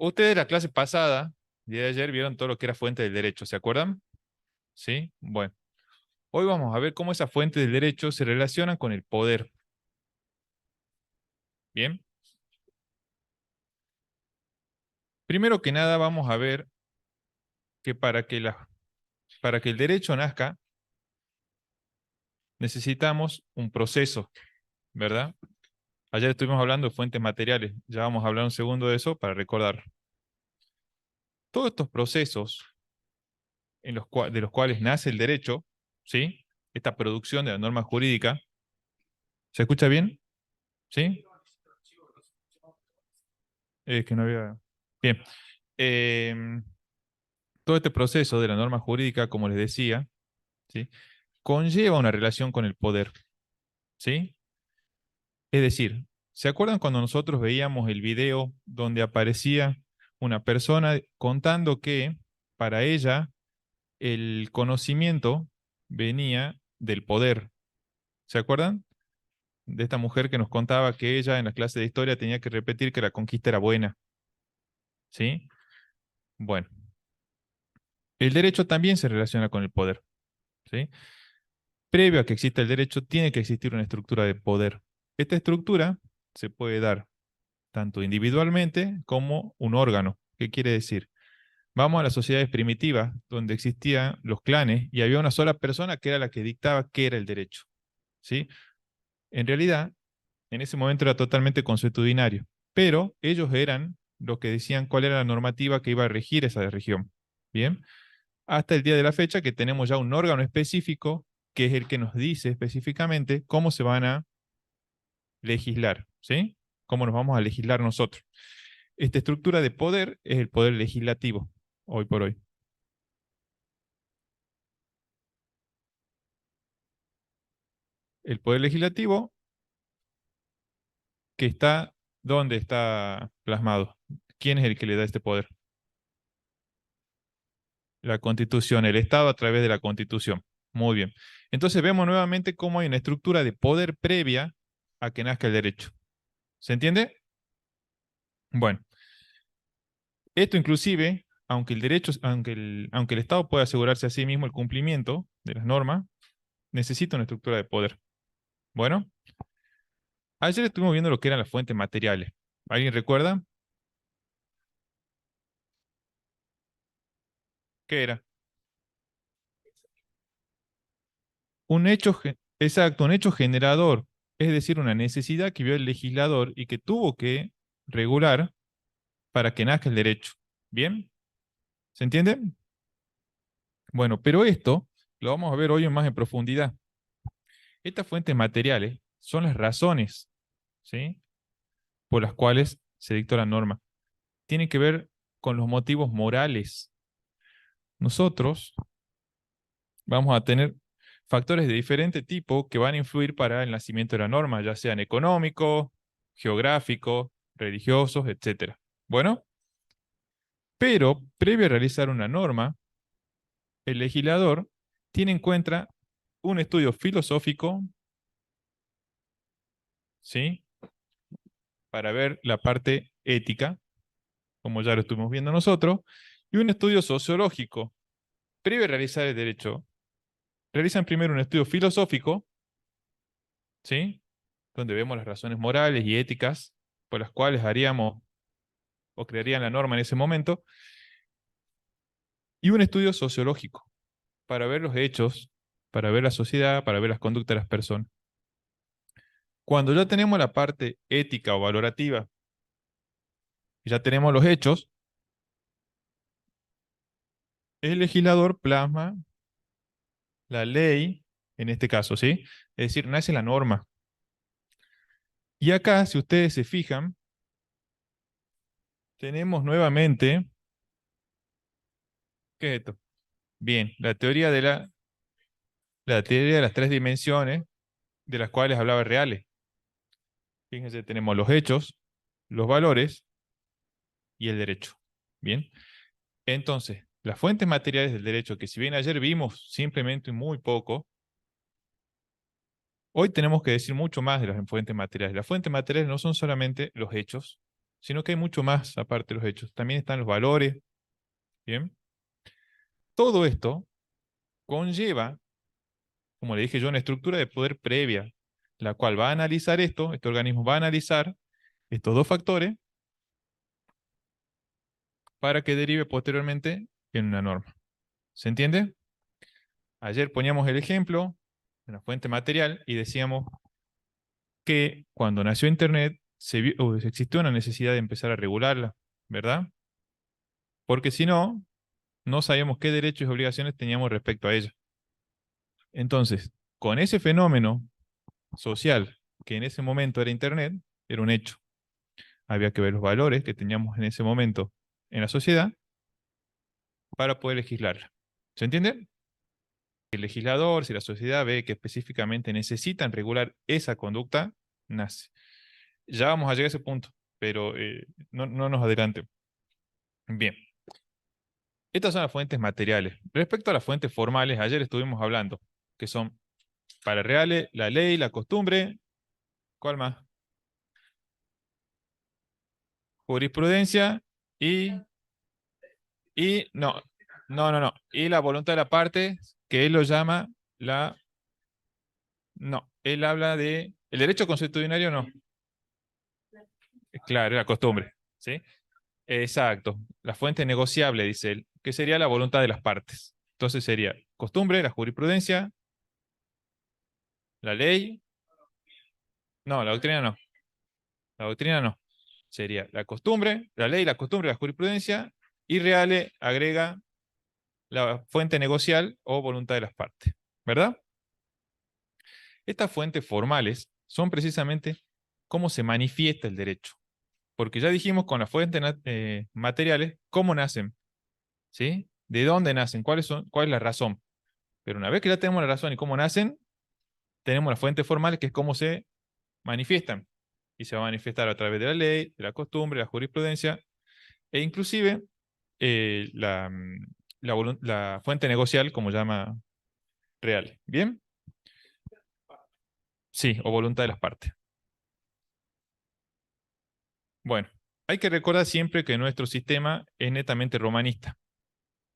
Ustedes la clase pasada, el día de ayer, vieron todo lo que era fuente del derecho, ¿se acuerdan? Sí. Bueno, hoy vamos a ver cómo esa fuente del derecho se relaciona con el poder. Bien. Primero que nada, vamos a ver que para que el derecho nazca, necesitamos un proceso, ¿verdad? Ayer estuvimos hablando de fuentes materiales. Ya vamos a hablar un segundo de eso para recordar. Todos estos procesos de los cuales nace el derecho, ¿sí? Esta producción de la norma jurídica, ¿se escucha bien? ¿Sí? Es que no había... Bien. Em, Todo este proceso de la norma jurídica, como les decía, ¿sí? Conlleva una relación con el poder, ¿sí? Es decir, ¿se acuerdan cuando nosotros veíamos el video donde aparecía una persona contando que para ella el conocimiento venía del poder? ¿Se acuerdan? De esta mujer que nos contaba que ella en la clase de historia tenía que repetir que la conquista era buena, ¿sí? Bueno, el derecho también se relaciona con el poder, ¿sí? Previo a que exista el derecho, tiene que existir una estructura de poder. Esta estructura se puede dar tanto individualmente como un órgano. ¿Qué quiere decir? Vamos a las sociedades primitivas, donde existían los clanes y había una sola persona que era la que dictaba qué era el derecho, ¿sí? En realidad, en ese momento era totalmente consuetudinario, pero ellos eran los que decían cuál era la normativa que iba a regir esa región. Bien, hasta el día de la fecha que tenemos ya un órgano específico que es el que nos dice específicamente cómo se van a legislar, ¿sí? Cómo nos vamos a legislar nosotros. Esta estructura de poder es el poder legislativo, hoy por hoy. El poder legislativo que está, ¿dónde está plasmado? ¿Quién es el que le da este poder? La Constitución, el Estado a través de la Constitución. Muy bien. Entonces vemos nuevamente cómo hay una estructura de poder previa a que nazca el derecho. ¿Se entiende? Bueno, esto inclusive, aunque el Estado pueda asegurarse a sí mismo el cumplimiento de las normas, necesita una estructura de poder. Bueno, ayer estuvimos viendo lo que eran las fuentes materiales. ¿Alguien recuerda? ¿Qué era? Exacto, un hecho generador, es decir, una necesidad que vio el legislador y que tuvo que regular para que nazca el derecho. ¿Bien? ¿Se entiende? Bueno, pero esto lo vamos a ver hoy más en profundidad. Estas fuentes materiales son las razones, ¿sí? Por las cuales se dictó la norma. Tienen que ver con los motivos morales. Nosotros vamos a tener factores de diferente tipo que van a influir para el nacimiento de la norma, ya sean económicos, geográficos, religiosos, etcétera. Bueno, pero previo a realizar una norma, el legislador tiene en cuenta un estudio filosófico, ¿sí? Para ver la parte ética, como ya lo estuvimos viendo nosotros, y un estudio sociológico. Previo a realizar el derecho, realizan primero un estudio filosófico, ¿sí? Donde vemos las razones morales y éticas por las cuales haríamos o crearían la norma en ese momento, y un estudio sociológico para ver los hechos, para ver la sociedad, para ver las conductas de las personas. Cuando ya tenemos la parte ética o valorativa, y ya tenemos los hechos, el legislador plasma la ley, en este caso, ¿sí? Es decir, nace la norma. Y acá, si ustedes se fijan, tenemos nuevamente, ¿qué es esto? Bien, la teoría de las tres dimensiones de las cuales hablaba Reales. Fíjense, tenemos los hechos, los valores y el derecho. Bien, entonces, las fuentes materiales del derecho, que si bien ayer vimos simplemente muy poco, hoy tenemos que decir mucho más de las fuentes materiales. Las fuentes materiales no son solamente los hechos, sino que hay mucho más aparte de los hechos. También están los valores, ¿bien? Todo esto conlleva, como le dije yo, una estructura de poder previa, la cual va a analizar esto, este organismo va a analizar estos dos factores para que derive posteriormente en una norma. ¿Se entiende? Ayer poníamos el ejemplo de la fuente material y decíamos que cuando nació Internet existió una necesidad de empezar a regularla, ¿verdad? Porque si no, no sabíamos qué derechos y obligaciones teníamos respecto a ella. Entonces, con ese fenómeno social que en ese momento era Internet, era un hecho. Había que ver los valores que teníamos en ese momento en la sociedad para poder legislarla. ¿Se entiende? El legislador, si la sociedad ve que específicamente necesitan regular esa conducta, nace. Ya vamos a llegar a ese punto, pero no nos adelante. Bien, estas son las fuentes materiales. Respecto a las fuentes formales, ayer estuvimos hablando, que son para reales, la ley, la costumbre, ¿cuál más? Jurisprudencia y, no, y la voluntad de la parte, que él lo llama la, no, él habla de, el derecho consuetudinario no, claro, la costumbre, ¿sí? Exacto, la fuente negociable, dice él, que sería la voluntad de las partes. Entonces sería costumbre, la jurisprudencia, la ley, no, la doctrina no, la doctrina no. Sería la costumbre, la ley, la costumbre, la jurisprudencia, y Reale agrega la fuente negocial o voluntad de las partes, ¿verdad? Estas fuentes formales son precisamente cómo se manifiesta el derecho, porque ya dijimos con las fuentes materiales cómo nacen, ¿sí? ¿De dónde nacen? ¿Cuál es la razón? Pero una vez que ya tenemos la razón y cómo nacen, tenemos las fuentes formales, que es cómo se manifiestan. Y se va a manifestar a través de la ley, de la costumbre, la jurisprudencia, e inclusive la fuente negocial, como llama Real. ¿Bien? Sí, o voluntad de las partes. Bueno, hay que recordar siempre que nuestro sistema es netamente romanista.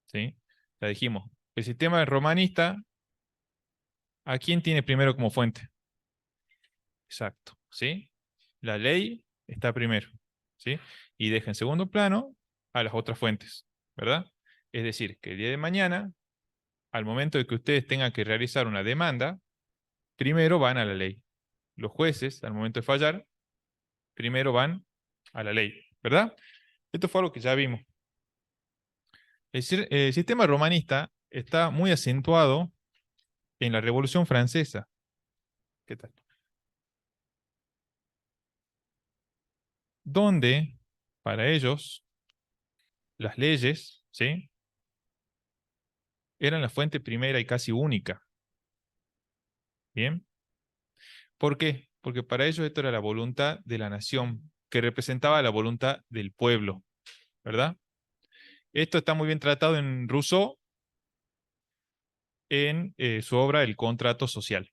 ¿Sí? Ya dijimos, el sistema es romanista, ¿a quién tiene primero como fuente? Exacto. ¿Sí? La ley está primero. ¿Sí? Y deja en segundo plano a las otras fuentes. ¿Verdad? Es decir, que el día de mañana, al momento de que ustedes tengan que realizar una demanda, primero van a la ley. Los jueces, al momento de fallar, primero van a la ley, ¿verdad? Esto fue algo que ya vimos. El sistema romanista está muy acentuado en la Revolución Francesa. ¿Qué tal? Donde, para ellos, las leyes, ¿sí? Eran la fuente primera y casi única. ¿Bien? ¿Por qué? Porque para ellos esto era la voluntad de la nación, que representaba la voluntad del pueblo, ¿verdad? Esto está muy bien tratado en Rousseau, en su obra El contrato social.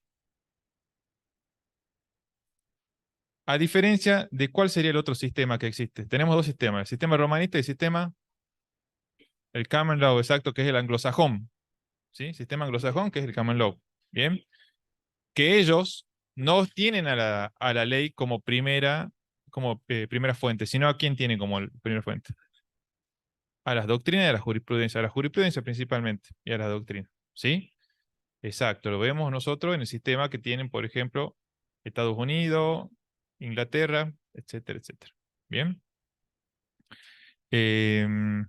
A diferencia de cuál sería el otro sistema que existe. Tenemos dos sistemas, el sistema romanista y el sistema, el common law, exacto, que es el anglosajón. ¿Sí? Sistema anglosajón, que es el common law. Bien. Que ellos no tienen a la ley como primera fuente, sino a quién tiene como primera fuente. A las doctrinas y a la jurisprudencia principalmente, y a las doctrinas. ¿Sí? Exacto, lo vemos nosotros en el sistema que tienen, por ejemplo, Estados Unidos, Inglaterra, etcétera, etcétera. Bien. Em,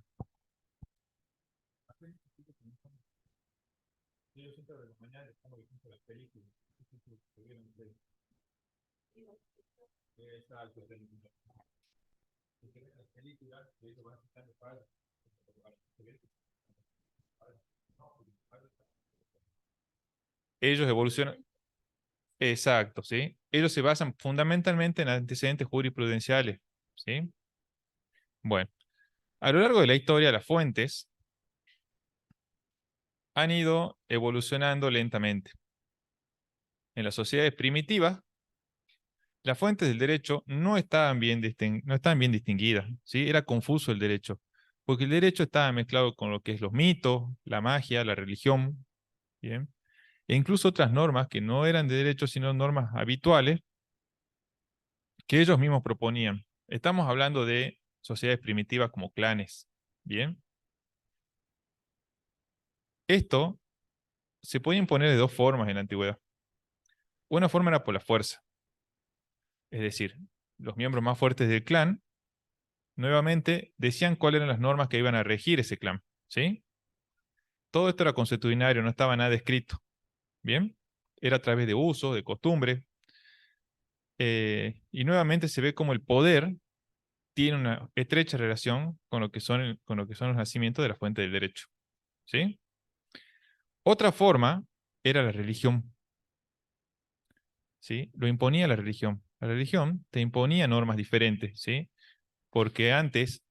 ellos evolucionan. Exacto, ¿sí? Ellos se basan fundamentalmente en antecedentes jurisprudenciales, ¿sí? Bueno, a lo largo de la historia, las fuentes han ido evolucionando lentamente. En las sociedades primitivas, Las fuentes del derecho no estaban bien distinguidas, ¿sí? Era confuso el derecho, porque el derecho estaba mezclado con lo que es los mitos, la magia, la religión, ¿bien? E incluso otras normas que no eran de derecho, sino normas habituales que ellos mismos proponían. Estamos hablando de sociedades primitivas como clanes, ¿bien? Esto se podía imponer de dos formas en la antigüedad. Una forma era por la fuerza, es decir, los miembros más fuertes del clan nuevamente decían cuáles eran las normas que iban a regir ese clan, ¿sí? Todo esto era consuetudinario, no estaba nada escrito, ¿bien? Era a través de usos, de costumbres, y nuevamente se ve como el poder tiene una estrecha relación con lo que son, con lo que son los nacimientos de la fuente del derecho, ¿sí? Otra forma era la religión, ¿sí? Lo imponía la religión. La religión te imponía normas diferentes, ¿sí? Porque antes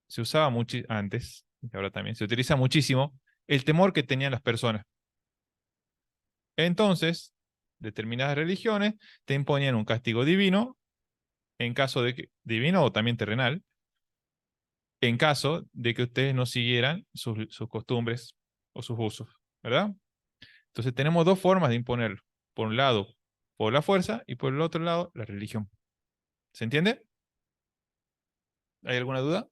se usaba mucho, antes, y ahora también, se utiliza muchísimo el temor que tenían las personas. Entonces, determinadas religiones te imponían un castigo divino, en caso de que, divino o también terrenal, en caso de que ustedes no siguieran sus costumbres o sus usos, ¿verdad? Entonces tenemos dos formas de imponerlo. Por un lado, por la fuerza y por el otro lado, la religión. ¿Se entiende? ¿Hay alguna duda?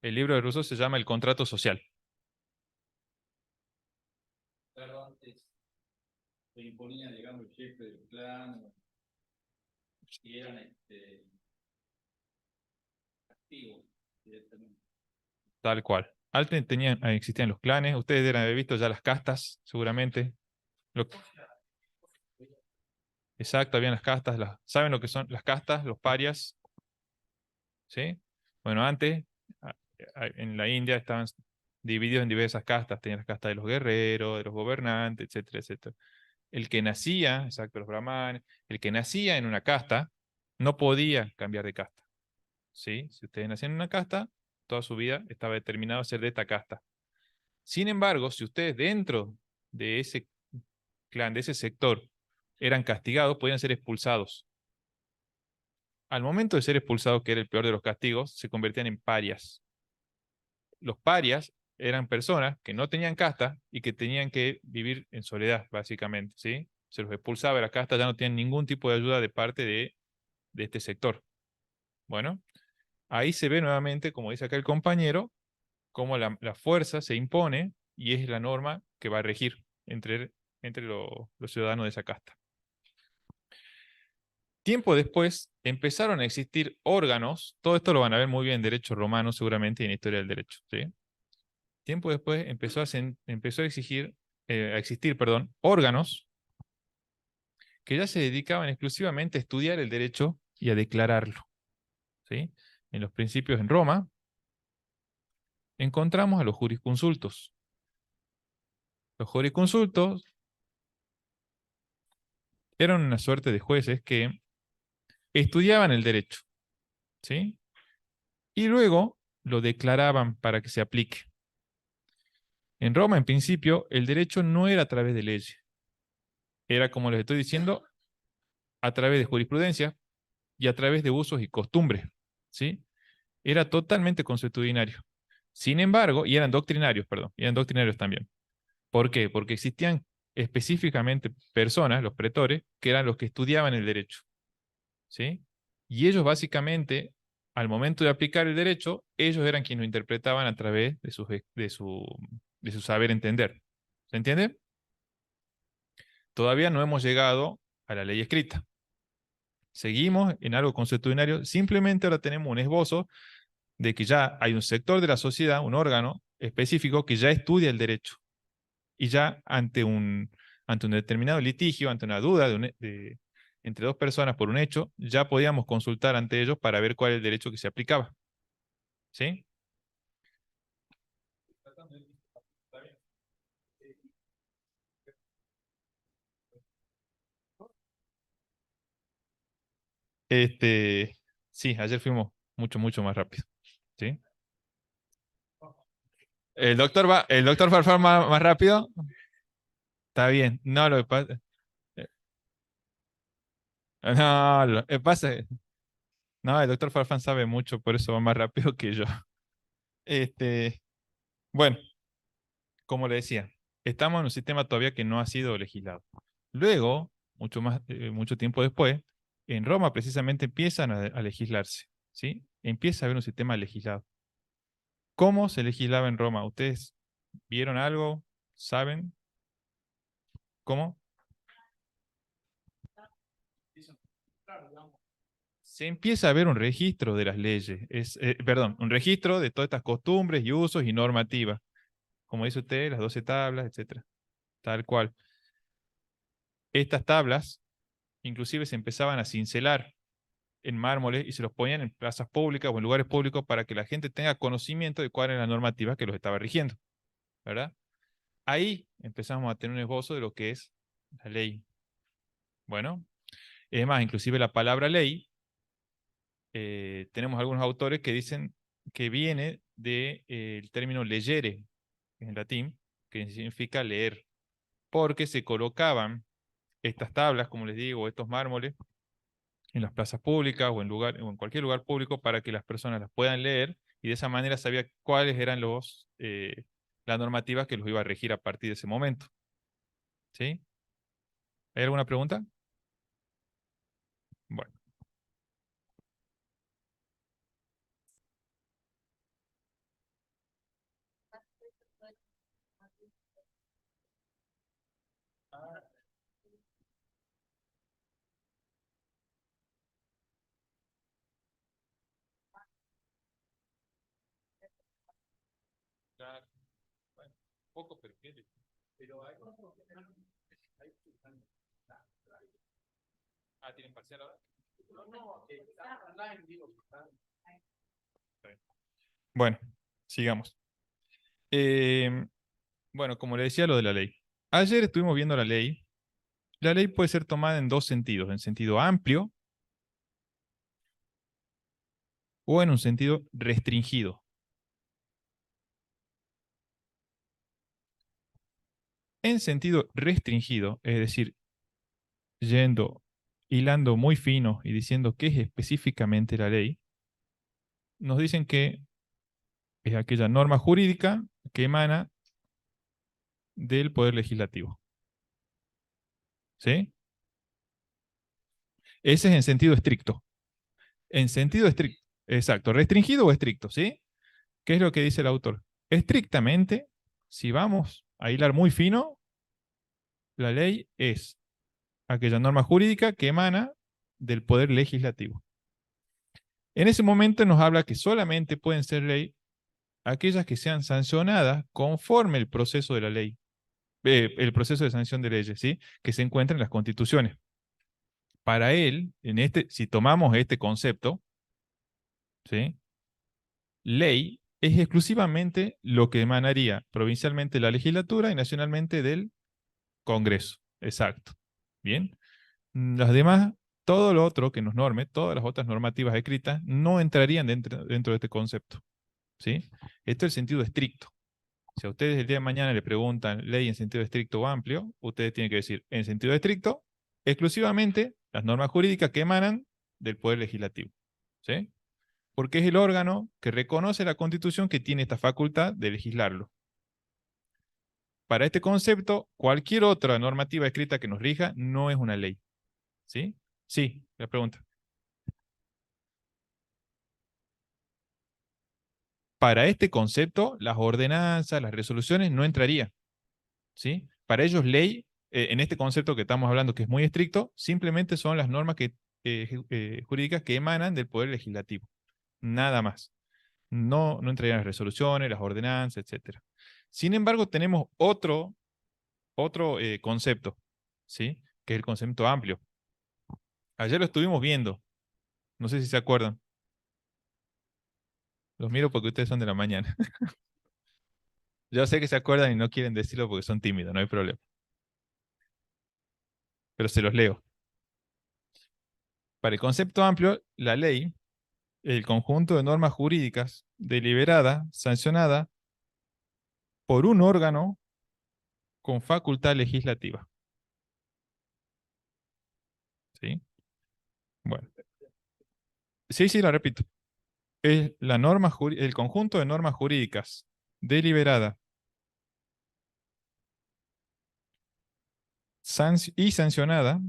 El libro de Rousseau se llama El contrato social. Claro, antes se imponía, digamos, el jefe del clan y eran activos directamente. Tal cual. Antes existían los clanes, ustedes deben haber visto ya las castas, seguramente. Lo- exacto, habían las castas, ¿saben lo que son las castas, los parias? ¿Sí? Bueno, antes, en la India estaban divididos en diversas castas. Tenían las castas de los guerreros, de los gobernantes, etcétera, etcétera. El que nacía, exacto, los brahmanes, el que nacía en una casta, no podía cambiar de casta. ¿Sí? Si ustedes nacían en una casta, toda su vida estaba determinado a ser de esta casta. Sin embargo, si ustedes dentro de ese clan, de ese sector, eran castigados, podían ser expulsados. Al momento de ser expulsados, que era el peor de los castigos, se convertían en parias. Los parias eran personas que no tenían casta y que tenían que vivir en soledad, básicamente, ¿sí? Se los expulsaba de la casta, ya no tenían ningún tipo de ayuda de parte de este sector. Bueno, ahí se ve nuevamente, como dice acá el compañero, cómo la fuerza se impone y es la norma que va a regir entre los ciudadanos de esa casta. Tiempo después empezaron a existir órganos, todo esto lo van a ver muy bien en derecho romano seguramente y en historia del derecho, ¿sí? Tiempo después empezó a existir, perdón, órganos que ya se dedicaban exclusivamente a estudiar el derecho y a declararlo, ¿sí? En los principios en Roma encontramos a los jurisconsultos. Los jurisconsultos eran una suerte de jueces que estudiaban el derecho, ¿sí? Y luego lo declaraban para que se aplique. En Roma, en principio, el derecho no era a través de leyes, era, como les estoy diciendo, a través de jurisprudencia y a través de usos y costumbres, ¿sí? Era totalmente consuetudinario. Sin embargo, y eran doctrinarios, perdón, y eran doctrinarios también. ¿Por qué? Porque existían específicamente personas, los pretores, que eran los que estudiaban el derecho, ¿sí? Y ellos básicamente, al momento de aplicar el derecho, ellos eran quienes lo interpretaban a través de su saber entender. ¿Se entiende? Todavía no hemos llegado a la ley escrita. Seguimos en algo consuetudinario, simplemente ahora tenemos un esbozo de que ya hay un sector de la sociedad, un órgano específico que ya estudia el derecho y ya ante un determinado litigio, ante una duda entre dos personas por un hecho, ya podíamos consultar ante ellos para ver cuál es el derecho que se aplicaba. ¿Sí? Este, sí, ayer fuimos mucho más rápido. ¿Sí? El doctor Farfán más rápido. Está bien. No, lo que pasa. No, lo que pasa. No, el doctor Farfán sabe mucho, por eso va más rápido que yo. Este, bueno, como le decía, estamos en un sistema todavía que no ha sido legislado. Luego, mucho tiempo después, en Roma precisamente empiezan a legislarse, ¿sí? Empieza a haber un sistema legislado. ¿Cómo se legislaba en Roma? ¿Ustedes vieron algo? ¿Saben cómo? Se empieza a ver un registro de las leyes, perdón, un registro de todas estas costumbres y usos y normativas, como dice usted, las 12 tablas, etcétera, tal cual. Estas tablas inclusive se empezaban a cincelar en mármoles y se los ponían en plazas públicas o en lugares públicos para que la gente tenga conocimiento de cuál era la normativa que los estaba rigiendo, ¿verdad? Ahí empezamos a tener un esbozo de lo que es la ley. Bueno, es más, inclusive la palabra ley, tenemos algunos autores que dicen que viene del término legere, en latín, que significa leer, porque se colocaban estas tablas, como les digo, estos mármoles, en las plazas públicas o en cualquier lugar público para que las personas las puedan leer y de esa manera sabía cuáles eran las normativas que los iba a regir a partir de ese momento. ¿Sí? ¿Hay alguna pregunta? Bueno. Claro. Bueno, poco, pero bien. Pero hay ¿tienen parcial ahora? No, no, está online, digo. Bueno, sigamos. Eh, bueno, como le decía lo de la ley. Ayer estuvimos viendo la ley. La ley puede ser tomada en dos sentidos, en sentido amplio o en un sentido restringido. En sentido restringido, es decir, hilando muy fino y diciendo qué es específicamente la ley, nos dicen que es aquella norma jurídica que emana del Poder Legislativo. ¿Sí? Ese es en sentido estricto. En sentido estricto. Exacto. Restringido o estricto, ¿sí? ¿Qué es lo que dice el autor? Estrictamente, si vamos a hilar muy fino, la ley es aquella norma jurídica que emana del Poder Legislativo. En ese momento nos habla que solamente pueden ser ley aquellas que sean sancionadas conforme el proceso de la ley, el proceso de sanción de leyes, ¿sí? Que se encuentra en las constituciones. Para él, si tomamos este concepto, ¿sí? Ley es exclusivamente lo que emanaría provincialmente de la legislatura y nacionalmente del Congreso. Exacto. Bien. Las demás, todo lo otro que nos norme, todas las otras normativas escritas, no entrarían dentro de este concepto. ¿Sí? Esto es el sentido estricto. Si a ustedes el día de mañana le preguntan ley en sentido estricto o amplio, ustedes tienen que decir en sentido estricto, exclusivamente las normas jurídicas que emanan del Poder Legislativo. ¿Sí? Porque es el órgano que reconoce la Constitución que tiene esta facultad de legislarlo. Para este concepto, cualquier otra normativa escrita que nos rija no es una ley. ¿Sí? Sí, la pregunta. Para este concepto, las ordenanzas, las resoluciones no entrarían. ¿Sí? Para ellos, ley, en este concepto que estamos hablando, que es muy estricto, simplemente son las normas jurídicas que emanan del Poder Legislativo. Nada más. No, no entrarían las resoluciones, las ordenanzas, etcétera. Sin embargo, tenemos otro concepto, ¿sí? Que es el concepto amplio. Ayer lo estuvimos viendo, no sé si se acuerdan. Los miro porque ustedes son de la mañana. Yo sé que se acuerdan y no quieren decirlo porque son tímidos, no hay problema. Pero se los leo. Para el concepto amplio, la ley, el conjunto de normas jurídicas deliberada, sancionada por un órgano con facultad legislativa. ¿Sí? Bueno, sí, sí, la repito. Es la norma el conjunto de normas jurídicas deliberada y sancionada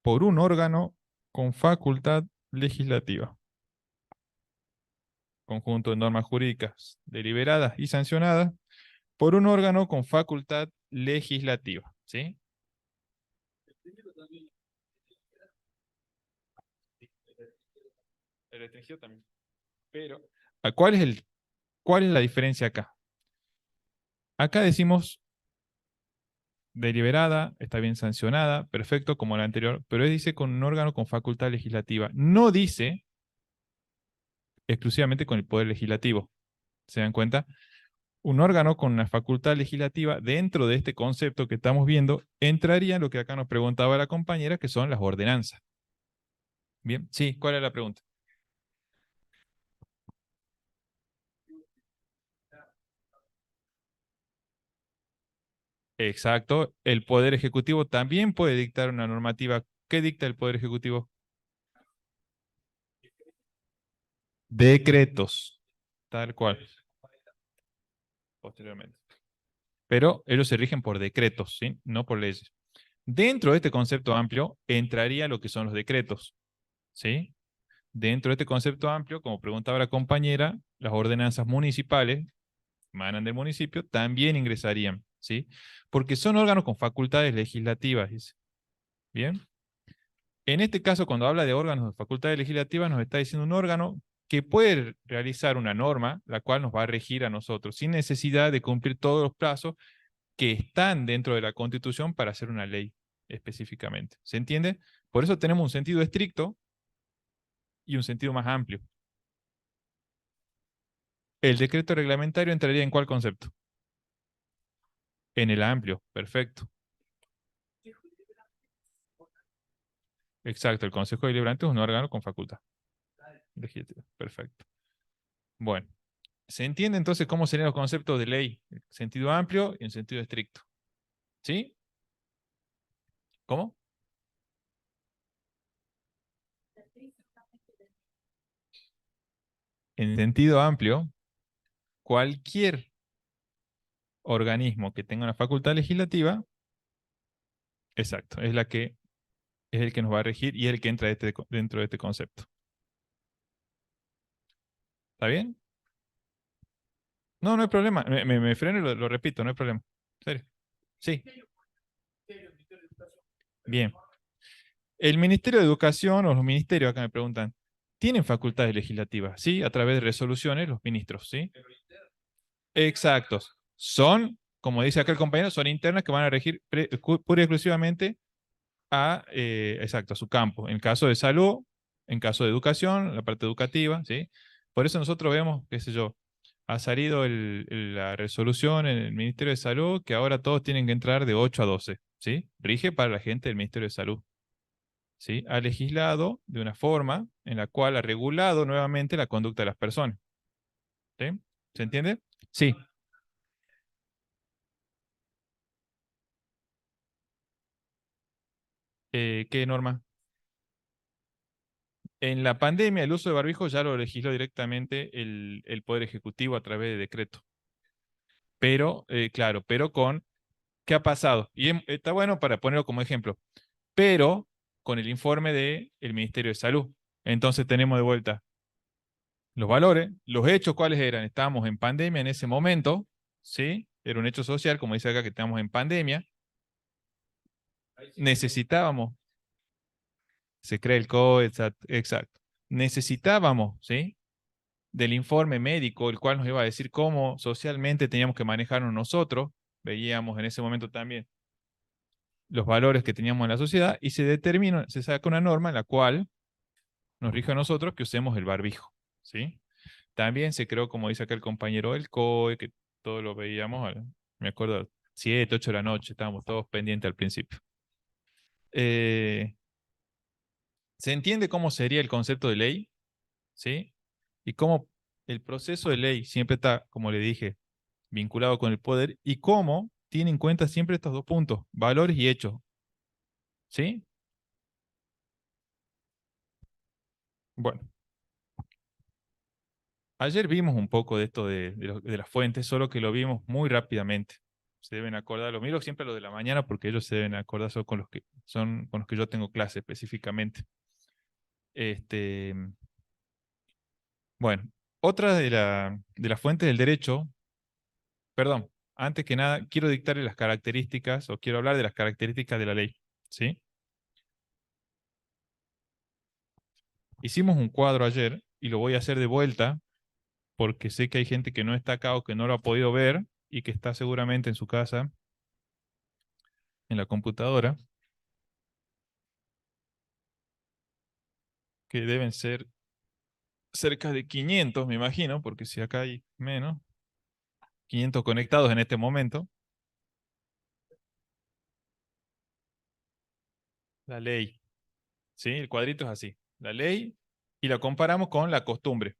por un órgano con facultad legislativa. Conjunto de normas jurídicas deliberadas y sancionadas por un órgano con facultad legislativa. ¿Sí? El restringido también. Pero, ¿cuál es la diferencia acá? Acá decimos deliberada, está bien sancionada, perfecto, como la anterior, pero dice con un órgano con facultad legislativa. No dice exclusivamente con el poder legislativo. ¿Se dan cuenta? Un órgano con una facultad legislativa dentro de este concepto que estamos viendo entraría en lo que acá nos preguntaba la compañera, que son las ordenanzas. Bien, sí, ¿cuál es la pregunta? Exacto, el Poder Ejecutivo también puede dictar una normativa. ¿Qué dicta el Poder Ejecutivo? Decretos, tal cual, posteriormente. Pero ellos se rigen por decretos, ¿sí? No por leyes. Dentro de este concepto amplio entraría lo que son los decretos, ¿sí? Dentro de este concepto amplio, como preguntaba la compañera, las ordenanzas municipales, emanan del municipio, también ingresarían, ¿sí? Porque son órganos con facultades legislativas, dice. Bien. En este caso, cuando habla de órganos de facultades legislativas, nos está diciendo un órgano que puede realizar una norma, la cual nos va a regir a nosotros, sin necesidad de cumplir todos los plazos que están dentro de la Constitución para hacer una ley específicamente. ¿Se entiende? Por eso tenemos un sentido estricto y un sentido más amplio. El decreto reglamentario entraría en ¿cuál concepto? En el amplio, perfecto. Exacto, el Consejo Deliberante es un órgano con facultad legislativa. Perfecto. Bueno, ¿se entiende entonces cómo serían los conceptos de ley? En sentido amplio y en sentido estricto. ¿Sí? ¿Cómo? En sentido amplio, cualquier organismo que tenga una facultad legislativa, exacto, es el que nos va a regir y es el que entra dentro de este concepto. ¿Está bien? No, no hay problema. Me freno y lo repito, no hay problema. ¿En serio? Sí. Bien. El Ministerio de Educación o los ministerios, acá me preguntan, ¿tienen facultades legislativas? Sí, a través de resoluciones, los ministros, ¿sí? Exactos. Son, como dice acá el compañero, son internas que van a regir pura y exclusivamente exacto, a su campo. En caso de salud, en caso de educación, la parte educativa, ¿sí? Por eso nosotros vemos, qué sé yo, ha salido la resolución en el Ministerio de Salud que ahora todos tienen que entrar de 8 a 12, ¿sí? Rige para la gente del Ministerio de Salud, ¿sí? Ha legislado de una forma en la cual ha regulado nuevamente la conducta de las personas, ¿sí? ¿Se entiende? Sí. ¿Qué norma? En la pandemia, el uso de barbijo ya lo legisló directamente el Poder Ejecutivo a través de decreto. Pero, claro, pero ¿qué ha pasado? Y está bueno para ponerlo como ejemplo, pero con el informe del Ministerio de Salud. Entonces tenemos de vuelta los valores, los hechos, ¿cuáles eran? Estábamos en pandemia en ese momento, ¿sí? Era un hecho social, como dice acá, que estamos en pandemia. Necesitábamos, se crea el COE, exacto. Necesitábamos, ¿sí? Del informe médico, el cual nos iba a decir cómo socialmente teníamos que manejarnos nosotros. Veíamos en ese momento también los valores que teníamos en la sociedad y se saca una norma en la cual nos rige a nosotros que usemos el barbijo, ¿sí? También se creó, como dice acá el compañero del COE, que todos lo veíamos, me acuerdo, 7, 8 de la noche, estábamos todos pendientes al principio. Eh, ¿Se entiende cómo sería el concepto de ley? ¿Sí? Y cómo el proceso de ley siempre está, como le dije, vinculado con el poder y cómo tiene en cuenta siempre estos dos puntos, valores y hechos. ¿Sí? Bueno, ayer vimos un poco de esto de las fuentes, solo que lo vimos muy rápidamente. Se deben acordar, lo miro siempre lo de la mañana porque ellos se deben acordar son con los que yo tengo clase específicamente. Este, bueno, otra de las fuentes del derecho, perdón, antes que nada, quiero dictarle las características o quiero hablar de las características de la ley. ¿Sí? Hicimos un cuadro ayer y lo voy a hacer de vuelta porque sé que hay gente que no está acá o que no lo ha podido ver y que está seguramente en su casa, en la computadora, que deben ser cerca de 500, me imagino, porque si acá hay menos, 500 conectados en este momento. La ley, ¿sí? El cuadrito es así, la ley, y la comparamos con la costumbre.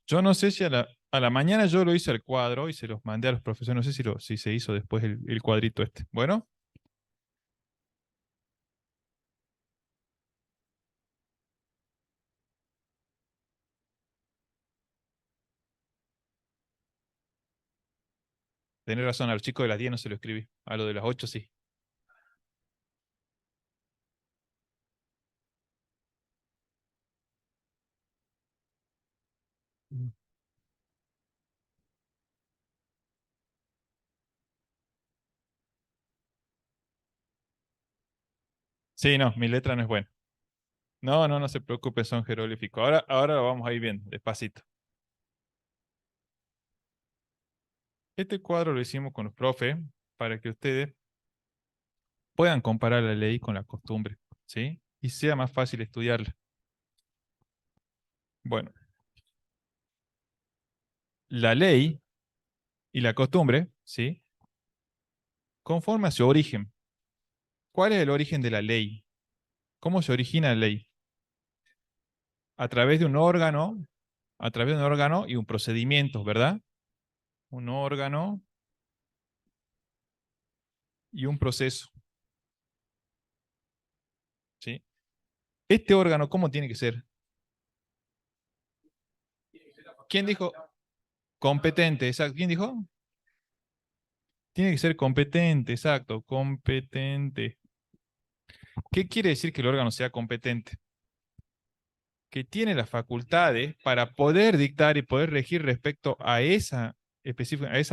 Yo no sé si a la mañana yo lo hice al cuadro y se los mandé a los profesores, no sé si se hizo después el cuadrito este. Bueno, tenés razón, a los chicos de las 10 no se lo escribí, a lo de las 8 sí. Sí, no, mi letra no es buena. No, no, no se preocupe, son jeroglíficos. Ahora lo vamos a ir viendo, despacito. Este cuadro lo hicimos con los profes para que ustedes puedan comparar la ley con la costumbre, ¿sí? Y sea más fácil estudiarla. Bueno, la ley y la costumbre, ¿sí? Conforman su origen. ¿Cuál es el origen de la ley? ¿Cómo se origina la ley? A través de un órgano, a través de un órgano y un procedimiento, ¿verdad? Un órgano y un proceso, ¿sí? Este órgano, ¿cómo tiene que ser? ¿Quién dijo? Competente, exacto. ¿Quién dijo? Tiene que ser competente, exacto, competente. ¿Qué quiere decir que el órgano sea competente? Que tiene las facultades para poder dictar y poder regir respecto a esa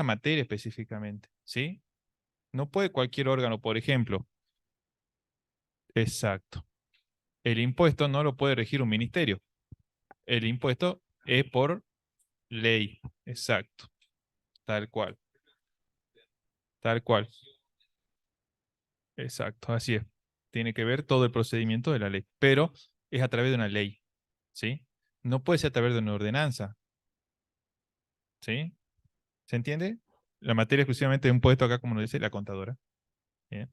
materia específicamente, ¿sí? No puede cualquier órgano, por ejemplo. Exacto. El impuesto no lo puede regir un ministerio. El impuesto es por ley. Exacto. Tal cual. Tal cual. Exacto. Así es. Tiene que ver todo el procedimiento de la ley. Pero es a través de una ley. ¿Sí? No puede ser a través de una ordenanza. ¿Sí? ¿Se entiende? La materia exclusivamente de un puesto acá, como nos dice la contadora. Bien.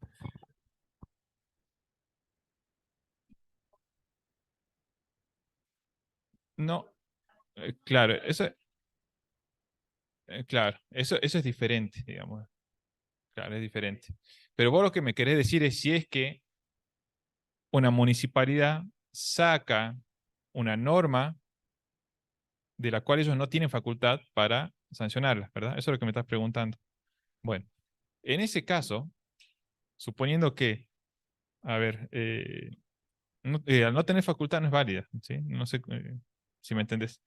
No, claro, claro, eso es diferente, digamos. Claro, es diferente. Pero vos lo que me querés decir es si es que una municipalidad saca una norma de la cual ellos no tienen facultad para sancionarla, ¿verdad? Eso es lo que me estás preguntando. Bueno, en ese caso, suponiendo que, a ver, al no tener facultad no es válida, ¿sí? No sé si me entendés.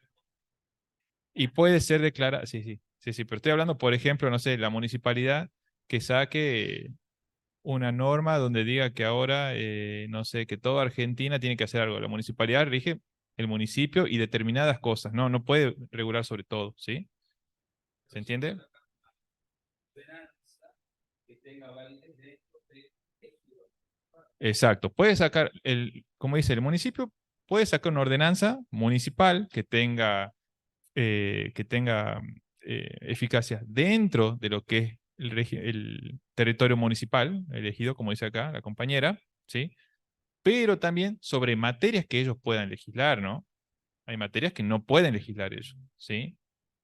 Y puede ser declarada, sí, sí, sí, sí, pero estoy hablando, por ejemplo, no sé, la municipalidad que saque una norma donde diga que ahora, no sé, que toda Argentina tiene que hacer algo. La municipalidad rige el municipio y determinadas cosas, no, no puede regular sobre todo, ¿sí? ¿Se entiende? Que tenga validez de Exacto. Puede sacar, como dice, el municipio puede sacar una ordenanza municipal que tenga eficacia dentro de lo que es el territorio municipal elegido, como dice acá la compañera, ¿sí? Pero también sobre materias que ellos puedan legislar, ¿no? Hay materias que no pueden legislar ellos, ¿sí?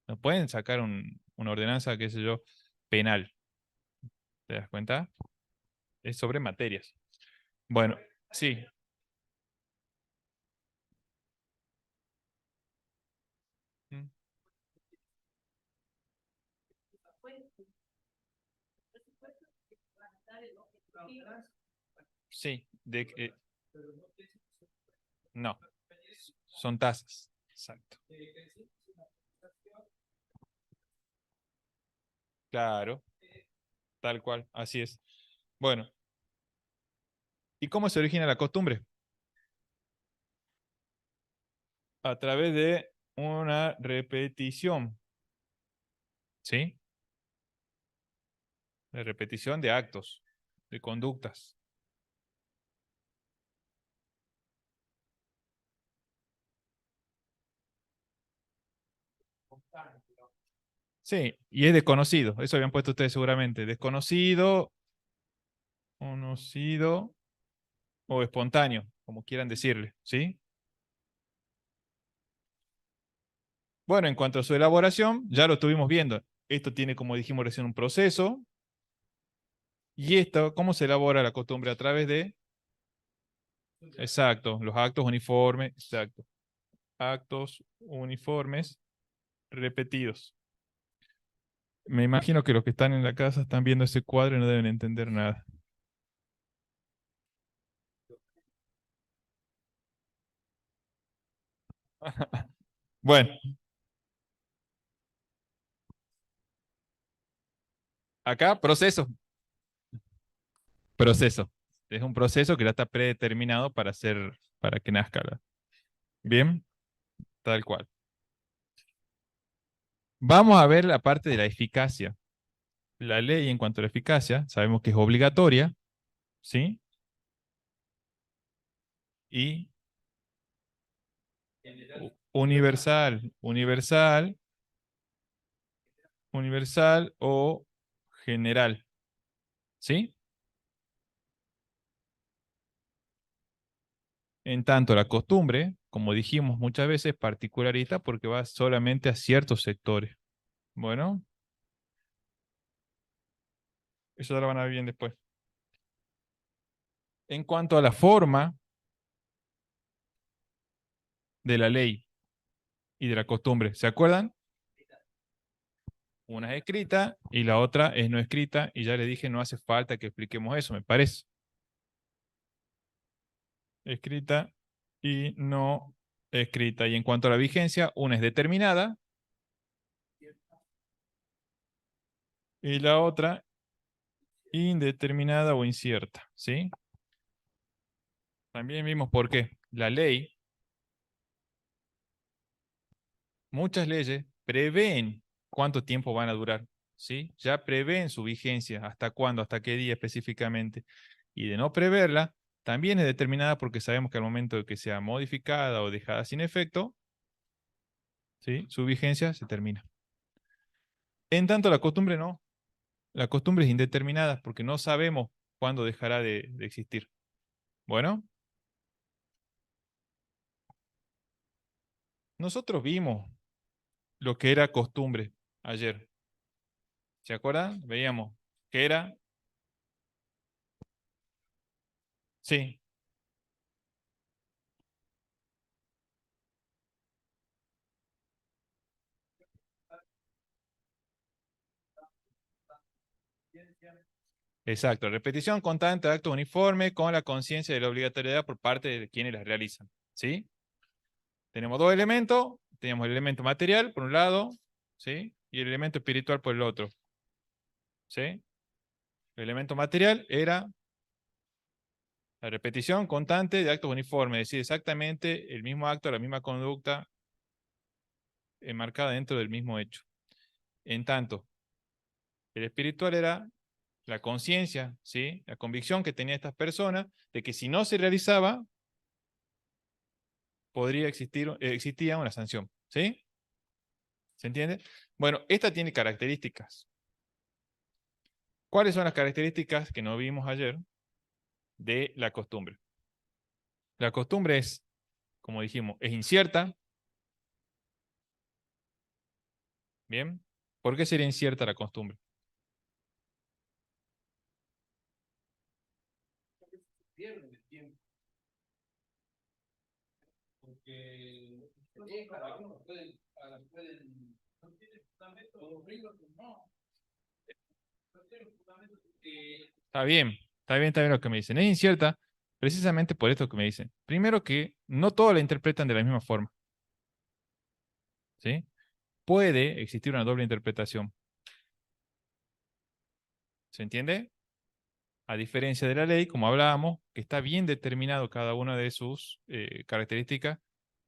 No pueden sacar una ordenanza, qué sé yo, penal. ¿Te das cuenta? Es sobre materias. Bueno, sí. Mm, sí, no, son tasas. Exacto. Claro, tal cual, así es. Bueno, ¿y cómo se origina la costumbre? A través de una repetición, ¿sí? De repetición de actos, de conductas. Sí, y es desconocido, eso habían puesto ustedes seguramente. Desconocido, conocido o espontáneo, como quieran decirle, ¿sí? Bueno, en cuanto a su elaboración, ya lo estuvimos viendo. Esto tiene, como dijimos recién, un proceso. Y esto, ¿cómo se elabora la costumbre? A través de, exacto, los actos uniformes, exacto. Actos uniformes repetidos. Me imagino que los que están en la casa están viendo ese cuadro y no deben entender nada. Bueno, acá proceso. Proceso. Es un proceso que ya está predeterminado para hacer, para que nazca. Bien, tal cual. Vamos a ver la parte de la eficacia. La ley en cuanto a la eficacia, sabemos que es obligatoria, ¿sí? Y universal, universal o general, ¿sí? En tanto, la costumbre, como dijimos muchas veces, es particularista porque va solamente a ciertos sectores. Bueno, eso ya lo van a ver bien después. En cuanto a la forma de la ley y de la costumbre, ¿se acuerdan? Una es escrita y la otra es no escrita, y ya le dije, no hace falta que expliquemos eso, me parece. Escrita y no escrita. Y en cuanto a la vigencia, una es determinada y la otra indeterminada o incierta, ¿sí? También vimos por qué. La ley, muchas leyes prevén cuánto tiempo van a durar, ¿sí? Ya prevén su vigencia, hasta cuándo, hasta qué día específicamente. Y de no preverla, también es determinada porque sabemos que al momento de que sea modificada o dejada sin efecto, ¿sí? Su vigencia se termina. En tanto, la costumbre no. La costumbre es indeterminada porque no sabemos cuándo dejará de existir. Bueno, nosotros vimos lo que era costumbre ayer. ¿Se acuerdan? Veíamos que era, sí, exacto, repetición constante de actos uniformes con la conciencia de la obligatoriedad por parte de quienes las realizan. ¿Sí? Tenemos dos elementos, tenemos el elemento material por un lado, ¿sí? Y el elemento espiritual por el otro. ¿Sí? El elemento material era la repetición constante de actos uniformes, es decir, exactamente el mismo acto, la misma conducta enmarcada dentro del mismo hecho. En tanto, el espiritual era la conciencia, ¿sí? La convicción que tenía estas personas de que si no se realizaba, podría existía una sanción. ¿Sí? ¿Se entiende? Bueno, esta tiene características. ¿Cuáles son las características que no vimos ayer de la costumbre? La costumbre es, como dijimos, es incierta, Bien. ¿Por qué sería incierta la costumbre? Porque se pierde el tiempo, porque se deja, algunos no tienen fundamento, los ríos no, no tienen fundamento porque Está bien lo que me dicen. Es incierta precisamente por esto que me dicen. Primero que no todos la interpretan de la misma forma, ¿sí? Puede existir una doble interpretación. ¿Se entiende? A diferencia de la ley, como hablábamos, que está bien determinado cada una de sus características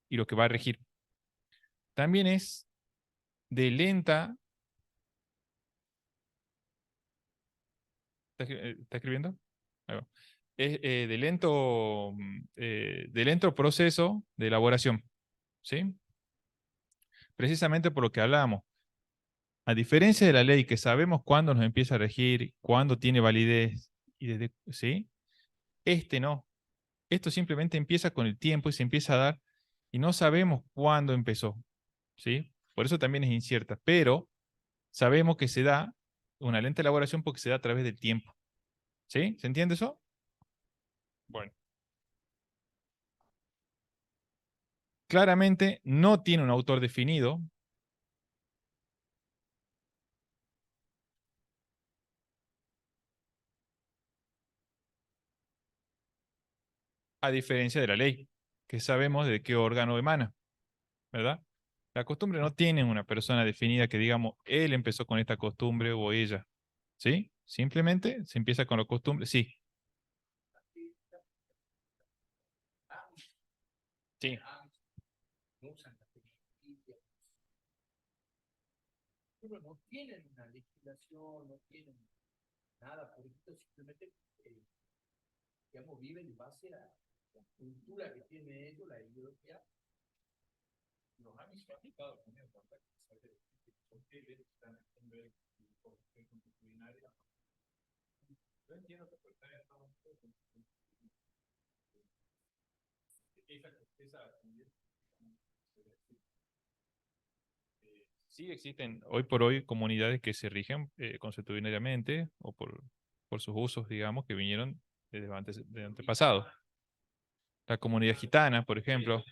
y lo que va a regir. También es de lenta. ¿Está escribiendo? Ahí va. Es de lento proceso de elaboración, ¿sí? Precisamente por lo que hablábamos. A diferencia de la ley, que sabemos cuándo nos empieza a regir, cuándo tiene validez, ¿sí? Este no. Esto simplemente empieza con el tiempo y se empieza a dar y no sabemos cuándo empezó, ¿sí? Por eso también es incierta, pero sabemos que se da una lenta elaboración porque se da a través del tiempo, ¿sí? ¿Se entiende eso? Bueno, claramente no tiene un autor definido, a diferencia de la ley, que sabemos de qué órgano emana, ¿verdad? La costumbre no tiene una persona definida que digamos, él empezó con esta costumbre o ella, ¿sí? Simplemente se empieza con la costumbre, sí, sí. no usan la tecnología, no tienen una legislación, no tienen nada, por eso simplemente, digamos, viven en base a la cultura que tiene ellos, la ideología. Los han aplicado también por qué están haciendo el constitucional. Yo entiendo que por estar en Estados Unidos, esa Sí existen hoy por hoy comunidades que se rigen consuetudinariamente o por sus usos, digamos, que vinieron desde de antepasados. La comunidad gitana, por ejemplo.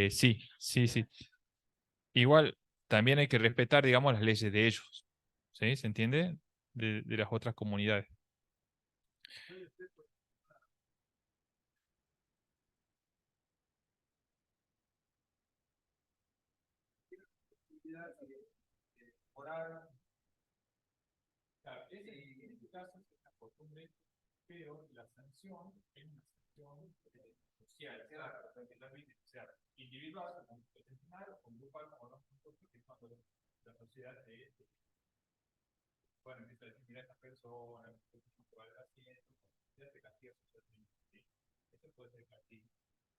Sí, sí, sí. Igual también hay que respetar, digamos, las leyes de ellos. ¿Sí? ¿Se entiende? De las otras comunidades. oral. Claro, en este caso es una costumbre, pero la sanción es una sanción social, claro, o sea, individual, como profesional, o grupal, como no, porque es cuando la sociedad bueno, empieza a decir, mira, esta persona, que va haciendo, ya te castiga socialmente, ¿sí? Eso puede ser castigo.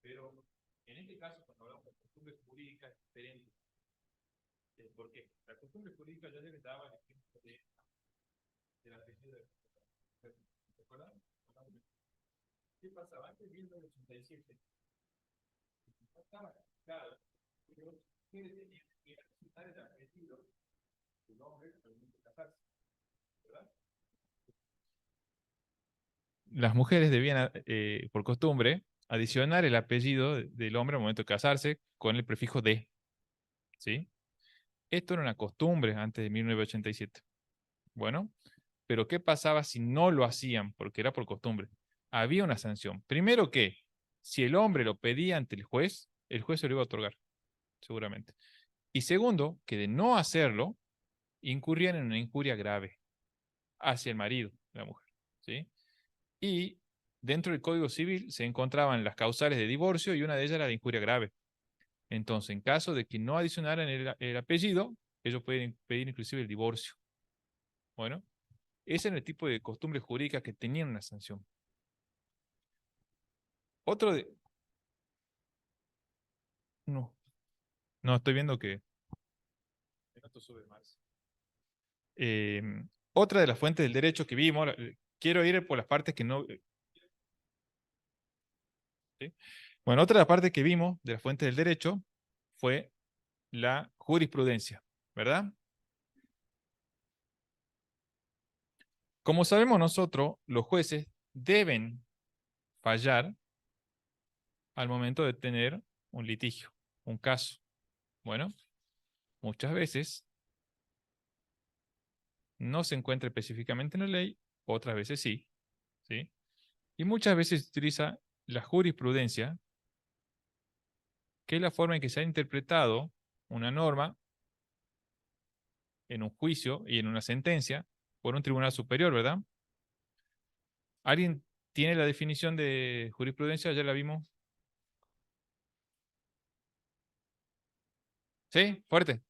Pero en este caso, cuando hablamos de costumbres jurídicas, es diferente. ¿Por qué? La costumbre jurídica, yo les daba el ejemplo de la tesis de ¿se acuerdan? ¿Qué pasaba antes de 1987? No estaba claro, pero ustedes tenían que aceptar el apellido del hombre al momento de casarse, ¿verdad? Las mujeres debían, por costumbre, adicionar el apellido del hombre al momento de casarse con el prefijo de. ¿Sí? Esto era una costumbre antes de 1987. Bueno, pero ¿qué pasaba si no lo hacían? Porque era por costumbre. Había una sanción. Primero que, si el hombre lo pedía ante el juez se lo iba a otorgar, seguramente. Y segundo, que de no hacerlo, incurrían en una injuria grave hacia el marido de la mujer. ¿Sí? Y dentro del Código Civil se encontraban las causales de divorcio y una de ellas era de injuria grave. Entonces, en caso de que no adicionaran el apellido, ellos pueden pedir inclusive el divorcio. Bueno, ese era el tipo de costumbres jurídicas que tenían una sanción. Otro de... No, no, estoy viendo que esto sube más. Eh, Otra de las fuentes del derecho que vimos, quiero ir por las partes que no... ¿sí? Bueno, otra de las partes que vimos de las fuentes del derecho fue la jurisprudencia, ¿verdad? Como sabemos nosotros, los jueces deben fallar al momento de tener un litigio, un caso. Bueno, muchas veces no se encuentra específicamente en la ley, otras veces sí, ¿sí? Y muchas veces se utiliza la jurisprudencia, que es la forma en que se ha interpretado una norma en un juicio y en una sentencia por un tribunal superior, ¿verdad? ¿Alguien tiene la definición de jurisprudencia? ¿Ya la vimos? ¿Sí? Fuerte.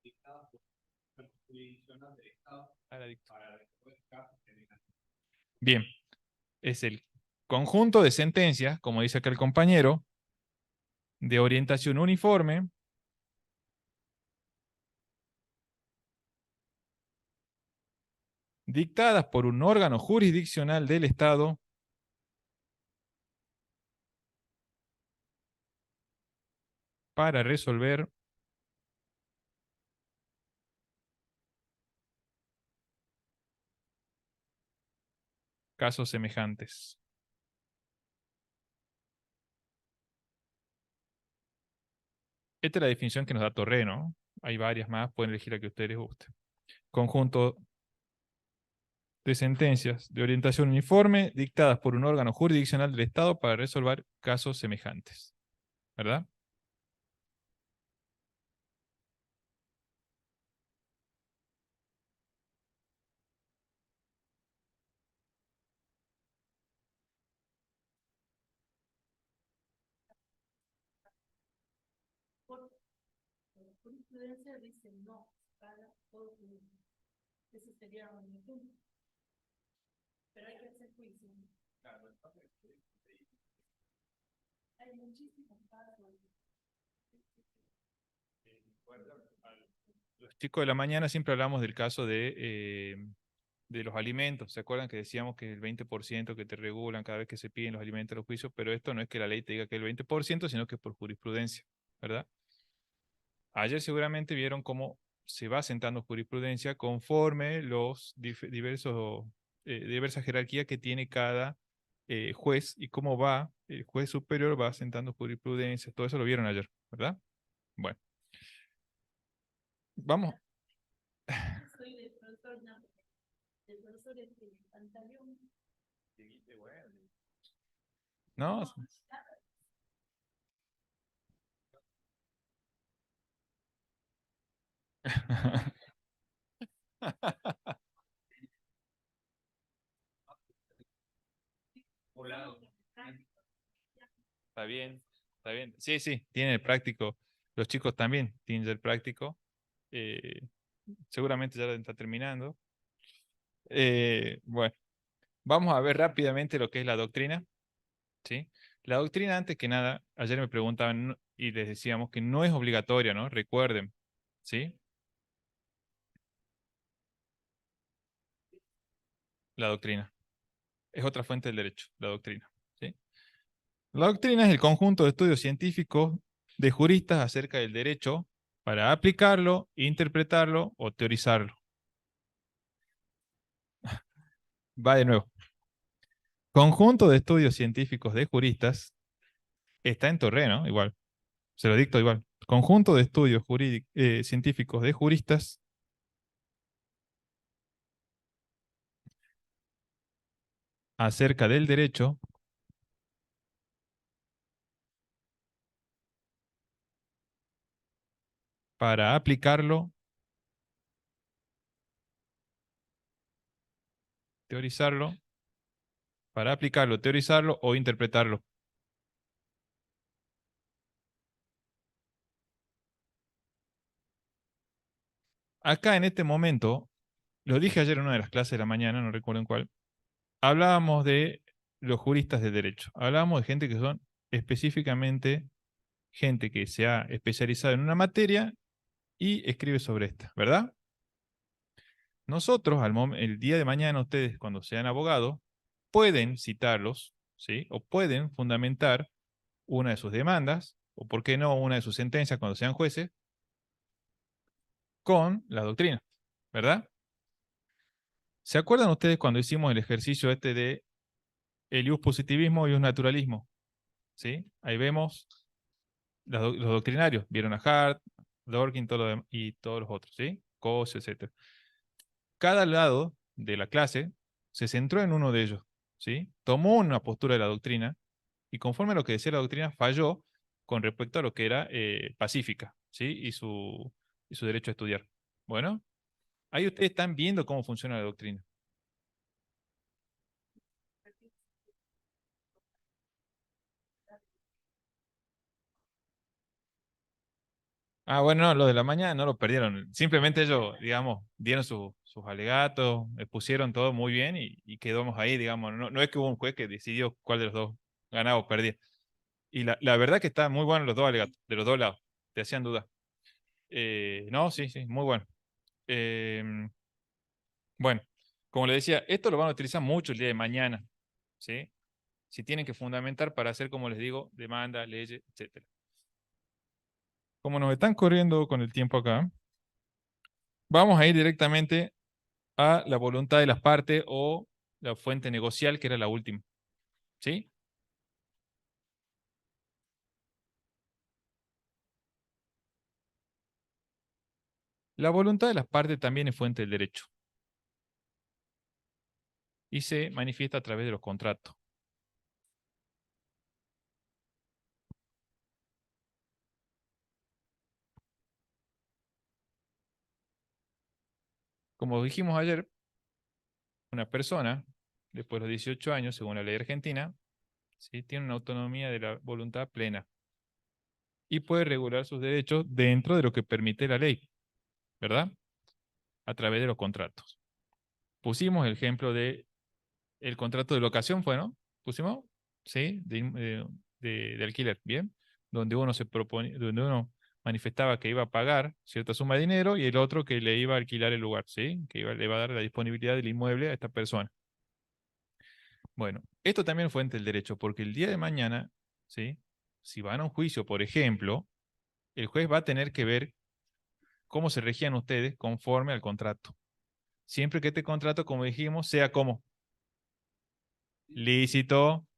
dictadas por la jurisdiccional del Estado para resolver casos semejantes. Bien, es el conjunto de sentencias, como dice acá el compañero, de orientación uniforme, dictadas por un órgano jurisdiccional del Estado para resolver casos semejantes. Esta es la definición que nos da Torre, ¿no? Hay varias más, pueden elegir la que a ustedes les guste. Conjunto de sentencias de orientación uniforme dictadas por un órgano jurisdiccional del Estado para resolver casos semejantes. ¿Verdad? Por jurisprudencia dice no para todo juicio. Ese sería un ejemplo. Pero hay que hacer juicio. Claro, Hay muchísimos casos. Los chicos de la mañana siempre hablamos del caso de los alimentos. ¿Se acuerdan que decíamos que el 20% que te regulan cada vez que se piden los alimentos a los juicios? Pero esto no es que la ley te diga que el 20%, sino que es por jurisprudencia, ¿verdad? Ayer seguramente vieron cómo se va sentando jurisprudencia conforme los diversas jerarquías que tiene cada juez y cómo va, el juez superior va sentando jurisprudencia. Todo eso lo vieron ayer, ¿verdad? Bueno, vamos. Soy del profesor, no, del profesor Pantaleón. ¿No? volado. Está bien, está bien. Sí, sí, tiene el práctico. Los chicos también tienen el práctico. Eh, seguramente ya lo está terminando. Bueno, vamos a ver rápidamente lo que es la doctrina, ¿sí? La doctrina, antes que nada, ayer me preguntaban y les decíamos que no es obligatoria, ¿no? Recuerden, ¿sí? La doctrina. Es otra fuente del derecho, la doctrina, ¿sí? La doctrina es el conjunto de estudios científicos de juristas acerca del derecho para aplicarlo, interpretarlo o teorizarlo. Va de nuevo. Conjunto de estudios científicos de juristas está en Torreno, igual. Se lo dicto igual. Conjunto de estudios científicos de juristas acerca del derecho para aplicarlo, teorizarlo, para aplicarlo, teorizarlo o interpretarlo. Acá en este momento, lo dije ayer en una de las clases de la mañana, no recuerdo en cuál, hablábamos de los juristas de derecho. Hablábamos de gente que son específicamente gente que se ha especializado en una materia y escribe sobre esta, ¿verdad? Nosotros, el día de mañana, ustedes, cuando sean abogados, pueden citarlos, ¿sí? O pueden fundamentar una de sus demandas, o por qué no, una de sus sentencias cuando sean jueces, con la doctrina, ¿verdad? ¿Se acuerdan ustedes cuando hicimos el ejercicio este de el ius positivismo y un naturalismo? ¿Sí? Ahí vemos los doctrinarios. Vieron a Hart, Dworkin y todos los otros, ¿sí? Coase, etc. Cada lado de la clase se centró en uno de ellos, ¿sí? Tomó una postura de la doctrina y conforme a lo que decía la doctrina, falló con respecto a lo que era pacífica, ¿sí? Y su derecho a estudiar. Bueno, ahí ustedes están viendo cómo funciona la doctrina. Ah, bueno, no, lo de la mañana no lo perdieron. Simplemente ellos, digamos, dieron sus alegatos, expusieron todo muy bien y quedamos ahí, digamos. No, no es que hubo un juez que decidió cuál de los dos ganaba o perdía. Y la verdad que está muy bueno los dos alegatos, de los dos lados. Te hacían duda. No, sí, sí, muy bueno. Eh, bueno, como le decía, esto lo van a utilizar mucho el día de mañana, ¿sí? Si tienen que fundamentar para hacer, como les digo, demandas, leyes, etcétera. Como nos están corriendo con el tiempo acá, vamos a ir directamente a la voluntad de las partes o la fuente negocial, que era la última. ¿Sí? La voluntad de las partes también es fuente del derecho y se manifiesta a través de los contratos. Como dijimos ayer, una persona, después de los 18 años, según la ley argentina, ¿sí? Tiene una autonomía de la voluntad plena y puede regular sus derechos dentro de lo que permite la ley, ¿verdad? A través de los contratos. Pusimos el ejemplo de el contrato de locación, ¿fue, no? ¿Pusimos? Sí, de alquiler, ¿bien? Donde uno se propone, donde uno manifestaba que iba a pagar cierta suma de dinero y el otro que le iba a alquilar el lugar, ¿sí? Le iba a dar la disponibilidad del inmueble a esta persona. Bueno, esto también fue fuente del derecho, porque el día de mañana, ¿sí? Si van a un juicio, por ejemplo, el juez va a tener que ver cómo se regían ustedes conforme al contrato. Siempre que este contrato, como dijimos, sea como lícito,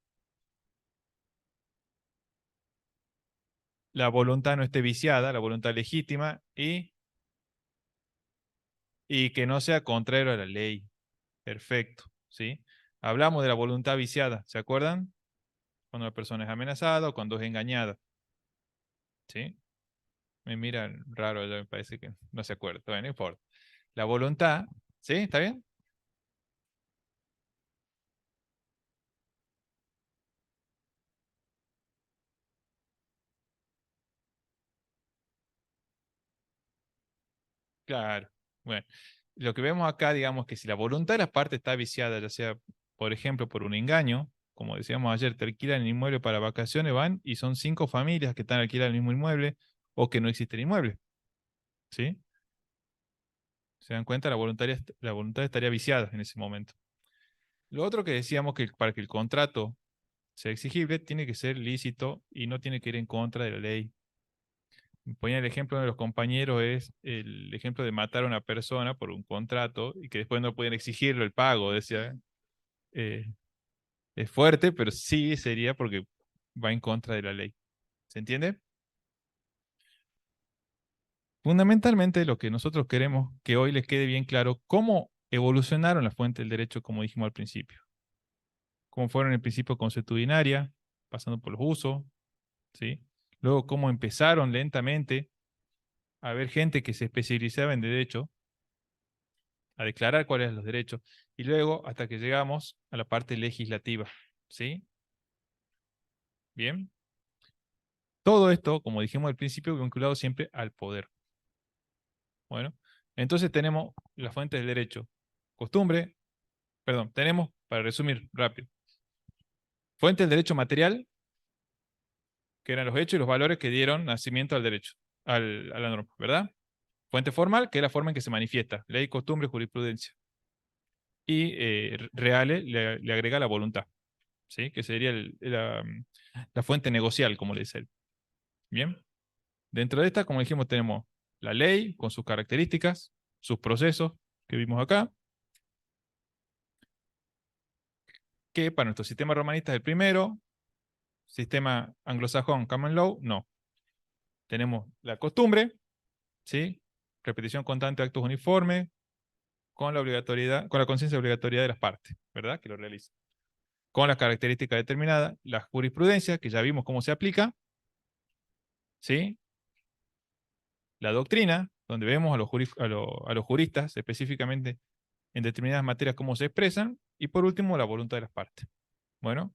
la voluntad no esté viciada, la voluntad legítima y que no sea contrario a la ley. Perfecto, ¿sí? Hablamos de la voluntad viciada, ¿se acuerdan? Cuando una persona es amenazada o cuando es engañada, ¿sí? Me miran raro, ya me parece que no se acuerda, bueno, no importa. La voluntad, ¿sí? ¿Está bien? Claro. Bueno, lo que vemos acá, digamos que si la voluntad de las partes está viciada, ya sea, por ejemplo, por un engaño, como decíamos ayer, te alquilan el inmueble para vacaciones, van y son 5 familias que están alquilando el mismo inmueble o que no existe el inmueble, ¿sí? ¿Se dan cuenta? La voluntad estaría viciada en ese momento. Lo otro que decíamos que para que el contrato sea exigible, tiene que ser lícito y no tiene que ir en contra de la ley. Ponía el ejemplo de los compañeros, es el ejemplo de matar a una persona por un contrato y que después no pueden exigirle el pago. Decía, eh, es fuerte, pero sí sería porque va en contra de la ley. ¿Se entiende? Fundamentalmente lo que nosotros queremos que hoy les quede bien claro cómo evolucionaron las fuentes del derecho, como dijimos al principio. Cómo fueron el principio consuetudinaria, pasando por los usos, ¿sí? Luego cómo empezaron lentamente a haber gente que se especializaba en derecho, a declarar cuáles eran los derechos, y luego hasta que llegamos a la parte legislativa, ¿sí? Bien. Todo esto, como dijimos al principio, vinculado siempre al poder. Bueno, entonces tenemos las fuentes del derecho. Costumbre, perdón, tenemos, para resumir rápido, fuente del derecho material, que eran los hechos y los valores que dieron nacimiento al derecho, a la norma, ¿verdad? Fuente formal, que es la forma en que se manifiesta. Ley, costumbre, jurisprudencia. Y reale le agrega la voluntad, ¿sí? Que sería la fuente negocial, como le dice él. Bien. Dentro de esta, como dijimos, tenemos la ley con sus características, sus procesos que vimos acá, que para nuestro sistema romanista es el primero, sistema anglosajón, common law, no. Tenemos la costumbre, ¿sí? Repetición constante de actos uniformes, con la obligatoriedad, con la conciencia de obligatoriedad de las partes, ¿verdad? Que lo realizan. Con las características determinadas, la jurisprudencia, que ya vimos cómo se aplica, ¿sí? La doctrina, donde vemos a los juristas específicamente en determinadas materias cómo se expresan, y por último, la voluntad de las partes. Bueno,